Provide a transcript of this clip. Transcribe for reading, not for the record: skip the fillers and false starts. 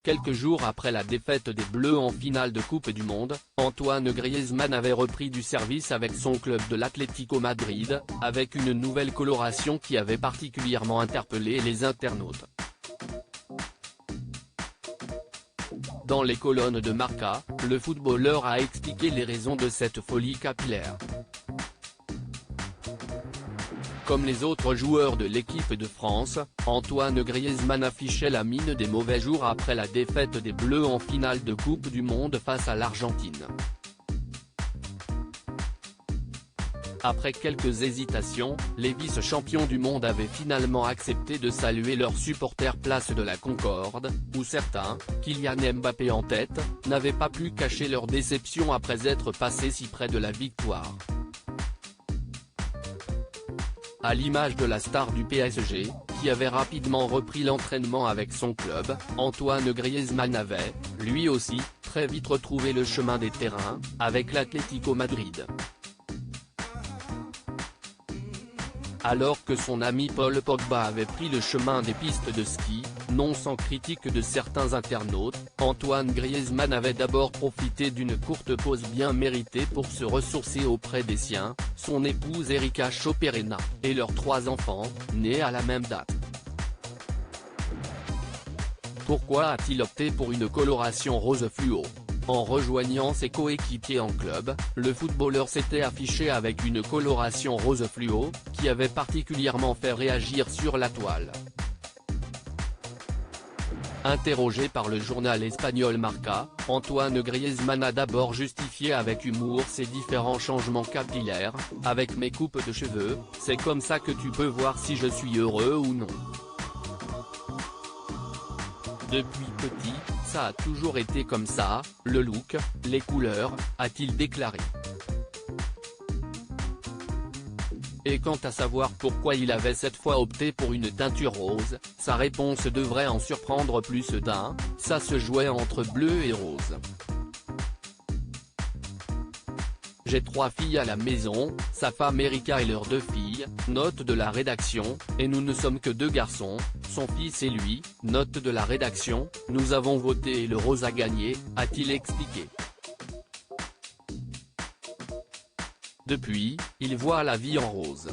Quelques jours après la défaite des Bleus en finale de Coupe du Monde, Antoine Griezmann avait repris du service avec son club de l'Atlético Madrid, avec une nouvelle coloration qui avait particulièrement interpellé les internautes. Dans les colonnes de Marca, le footballeur a expliqué les raisons de cette folie capillaire. Comme les autres joueurs de l'équipe de France, Antoine Griezmann affichait la mine des mauvais jours après la défaite des Bleus en finale de Coupe du Monde face à l'Argentine. Après quelques hésitations, les vice-champions du monde avaient finalement accepté de saluer leurs supporters place de la Concorde, où certains, Kylian Mbappé en tête, n'avaient pas pu cacher leur déception après être passés si près de la victoire. À l'image de la star du PSG, qui avait rapidement repris l'entraînement avec son club, Antoine Griezmann avait, lui aussi, très vite retrouvé le chemin des terrains, avec l'Atlético Madrid. Alors que son ami Paul Pogba avait pris le chemin des pistes de ski, non sans critique de certains internautes, Antoine Griezmann avait d'abord profité d'une courte pause bien méritée pour se ressourcer auprès des siens, son épouse Erika Choperena, et leurs 3 enfants, nés à la même date. Pourquoi a-t-il opté pour une coloration rose fluo ? En rejoignant ses coéquipiers en club, le footballeur s'était affiché avec une coloration rose fluo, qui avait particulièrement fait réagir sur la toile. Interrogé par le journal espagnol Marca, Antoine Griezmann a d'abord justifié avec humour ses différents changements capillaires, « Avec mes coupes de cheveux, c'est comme ça que tu peux voir si je suis heureux ou non. Depuis petit, ça a toujours été comme ça, le look, les couleurs », a-t-il déclaré. Et quant à savoir pourquoi il avait cette fois opté pour une teinture rose, sa réponse devrait en surprendre plus d'un, ça se jouait entre bleu et rose. J'ai 3 filles à la maison, sa femme Erika et leurs 2 filles, note de la rédaction, et nous ne sommes que 2 garçons, son fils et lui, note de la rédaction, nous avons voté et le rose a gagné, a-t-il expliqué. Depuis, il voit la vie en rose.